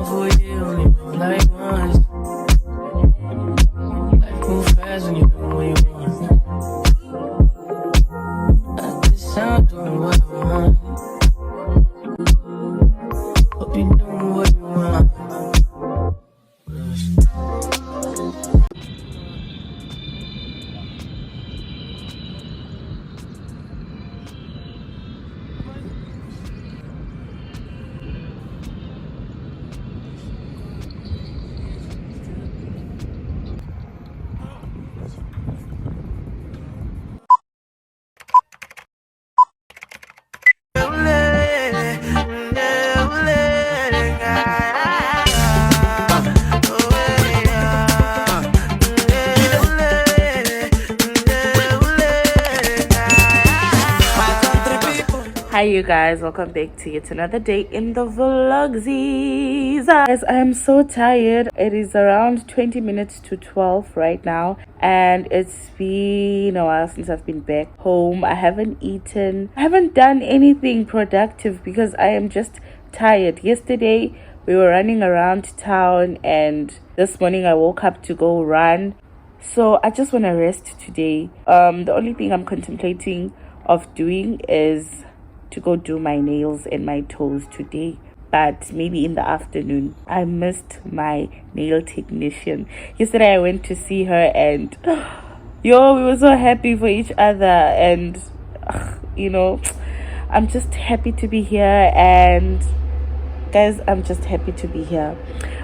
for a year, only feel like once. Life move fast when you do what you want. At this sound, doing what I want. Hope you doing what you want. Hi you guys, welcome back to yet another day in the vlogsies. Guys, I am so tired. It is around 20 minutes to 12 right now, and it's been a while since I've been back home. I haven't eaten, I haven't done anything productive because I am just tired. Yesterday we were running around town, and this morning I woke up to go run, so I just want to rest today. The only thing I'm contemplating of doing is to go do my nails and my toes today, but maybe in the afternoon. I missed my nail technician. Yesterday I went to see her, and we were so happy for each other, and I'm just happy to be here. And guys, I'm just happy to be here.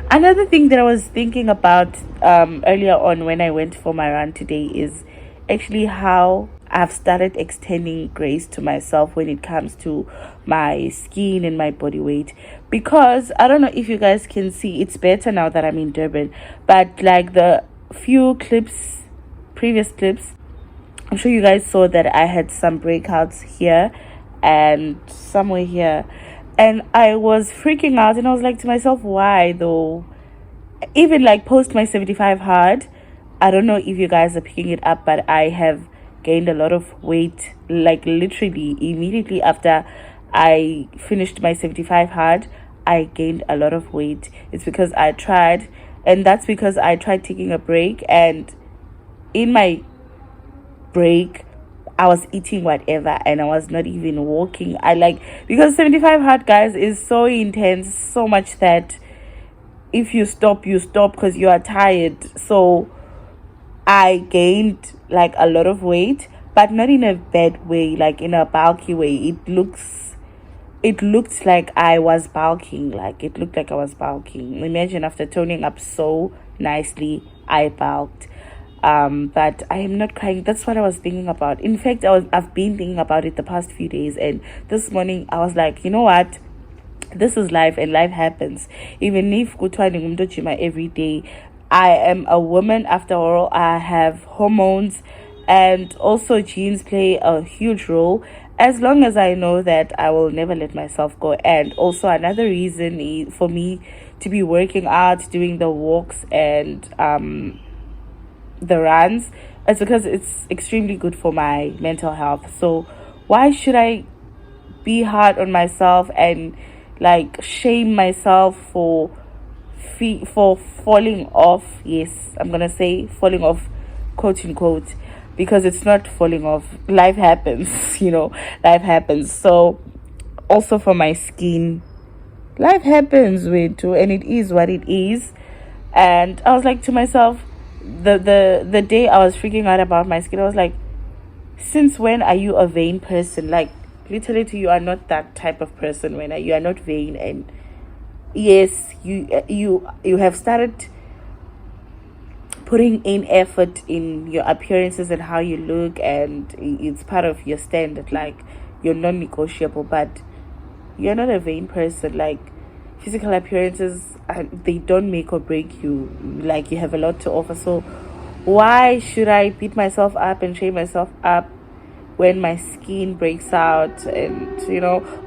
Another thing that I was thinking about earlier on when I went for my run today is actually how I've started extending grace to myself when it comes to my skin and my body weight. Because I don't know if you guys can see, it's better now that I'm in Durban, but like the few previous clips, I'm sure you guys saw that I had some breakouts here and somewhere here, and I was freaking out, and I was like to myself, why though? Even like post my 75 hard, I don't know if you guys are picking it up, but I have gained a lot of weight, like literally immediately after I finished my 75 hard. I gained a lot of weight. It's because I tried, and that's because I tried taking a break, and in my break I was eating whatever, and I was not even walking. Because 75 hard, guys, is so intense, so much that if you stop because you are tired. So I gained like a lot of weight, but not in a bad way, like in a bulky way. It looked like I was bulking. Imagine after toning up so nicely, I bulked. But I am not crying. That's what I was thinking about. In fact, I've been thinking about it the past few days, and this morning I was like, you know what? This is life, and life happens. Even if every day, I am a woman after all. I have hormones, and also genes play a huge role. As long as I know that, I will never let myself go. And also another reason for me to be working out, doing the walks and the runs, is because it's extremely good for my mental health. So why should I be hard on myself and like shame myself for falling off? Yes, I'm gonna say falling off, quote unquote, because it's not falling off. Life happens. Life happens. So also for my skin, life happens with too, and it is what it is. And I was like to myself, the day I was freaking out about my skin, I was like, since when are you a vain person? Like literally, you are not that type of person. When you are not vain, and yes, you have started putting in effort in your appearances and how you look, and it's part of your standard, like you're non-negotiable. But you're not a vain person. Like physical appearances, they don't make or break you. Like you have a lot to offer. So why should I beat myself up and shame myself up when my skin breaks out? And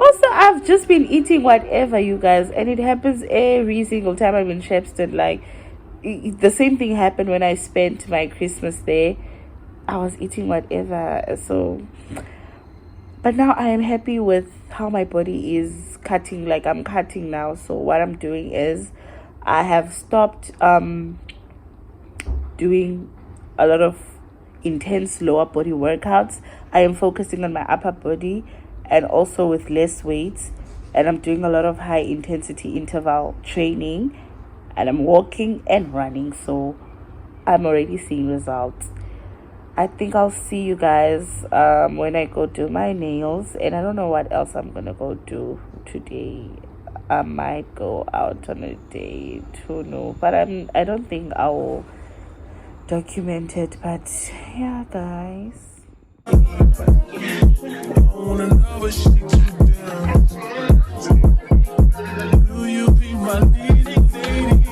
also I've just been eating whatever, you guys, and it happens every single time I'm in Shepston. Like the same thing happened when I spent my Christmas there. I was eating whatever. So But now I am happy with how my body is cutting. Like, I'm cutting now. So what I'm doing is I have stopped doing a lot of intense lower body workouts. I am focusing on my upper body and also with less weights. And I'm doing a lot of high intensity interval training. And I'm walking and running. So I'm already seeing results. I think I'll see you guys when I go do my nails. And I don't know what else I'm going to go do today. I might go out on a date. Who knows? But I don't think I will document it. But yeah, guys. Do you be my leading lady?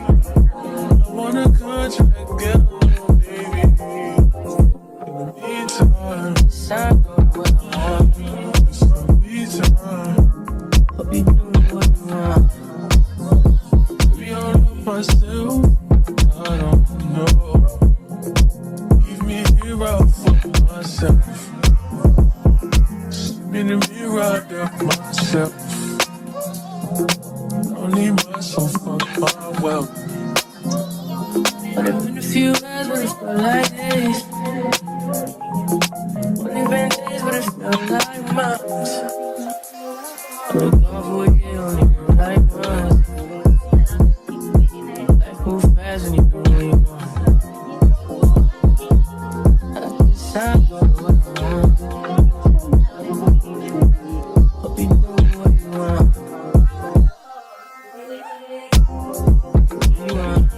I wanna contract, girl, baby. In the meantime, sign up what I want. It's the meantime. Hope you do what you want. Maybe I'll love myself. I don't know. Leave me here out for myself. In the mirror, I doubt myself. Don't need myself for my wealth. But it's been a few hours, but it felt like days. Only been days, but it felt like months. I was gone for a year, only felt like months. Life moves fast and you do what you want. I guess I'm going what I want. Hope you do what you want. You want.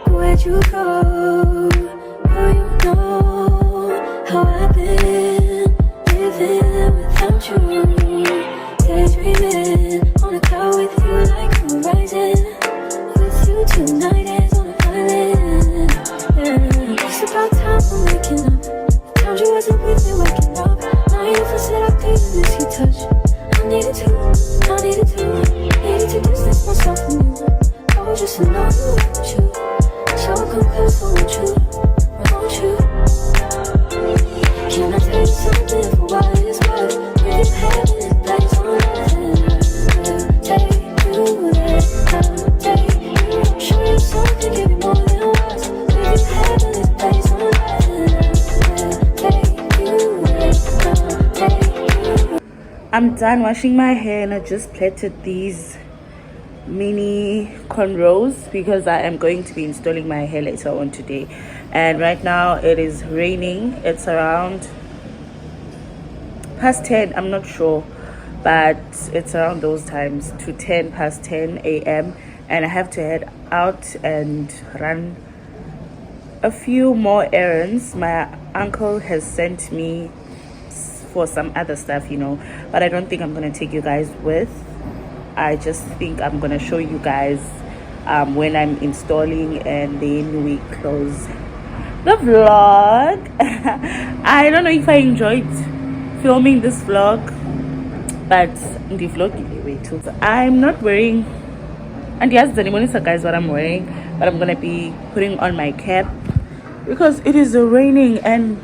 Where'd you go? Oh, you know how I've been living without you. Daydreaming on a cloud with you like horizon. With you tonight is on a island. Yeah. It's about time we're making up. The times you wasn't with me waking up. Now you feel said I couldn't miss your touch. I needed to distance myself from you. I was just alone without you. So come close, won't you? Won't you? Can I tell you something for what it's worth? With your head in the place on nothing. I'll take you there, I'll take you. Show you something, give you more than words. With your head in the place on nothing. I'll take you there, I'll take you. I'm done washing my hair and I just plaited these mini cornrows because I am going to be installing my hair later on today. And right now it is raining. It's around past 10, I'm not sure, but it's around those times, to 10 past 10 a.m. and I have to head out and run a few more errands. My uncle has sent me for some other stuff, but I don't think I'm gonna take you guys with. I just think I'm gonna show you guys when I'm installing, and then we close the vlog. I don't know if I enjoyed filming this vlog, but the vlog anyway too. So I'm not wearing, and yes, the Monisa guys what I'm wearing, but I'm gonna be putting on my cap because it is raining and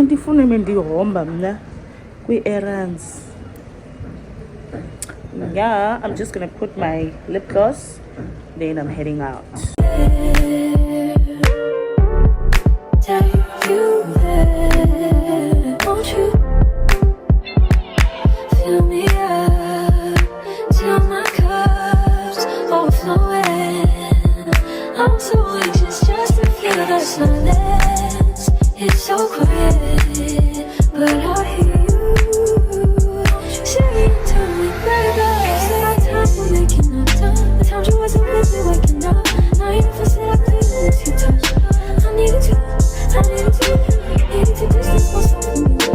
the phone we errands. Yeah, I'm just gonna put my lip gloss, then I'm heading out. Take you there, won't you? Fill me up till my cup's overflowing. I'm so anxious just to feel the silence. It's so quiet, but I hear you saying to me, baby. It's about time we're making up time. The times you wasn't with me waking up. Now you feel said I couldn't miss your touch. I needed to distance myself from you.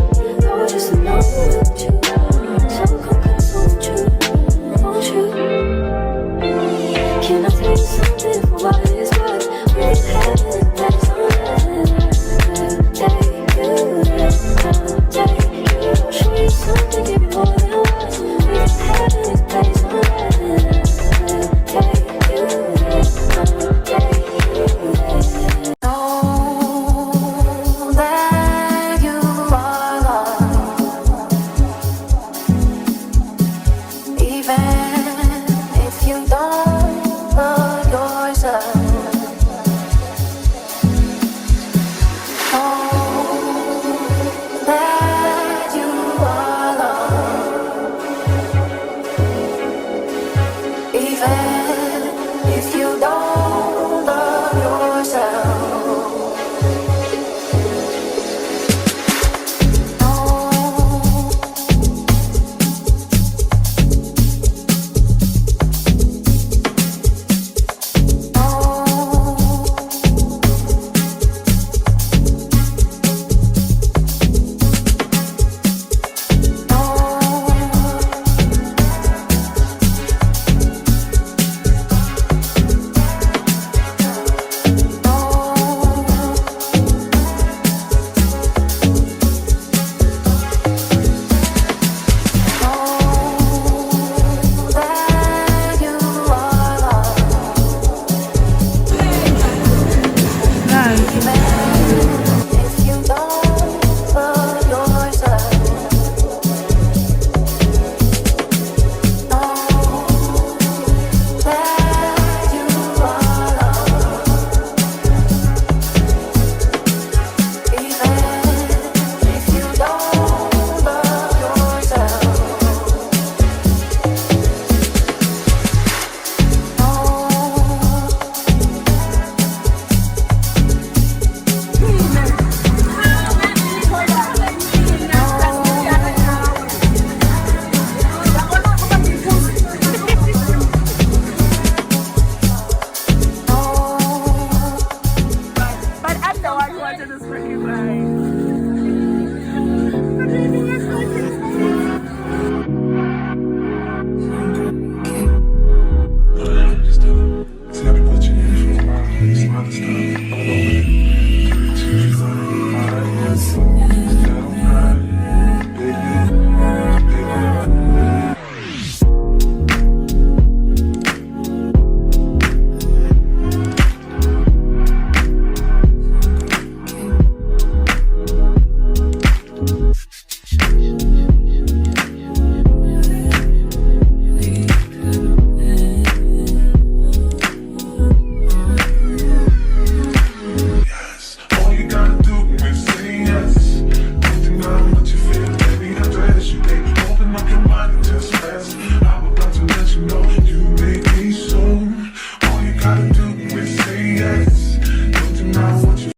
I was just alone without you. So come close, won't you? Can I tell you something for what it's worth? With your head in the place on nothing. Take be mad.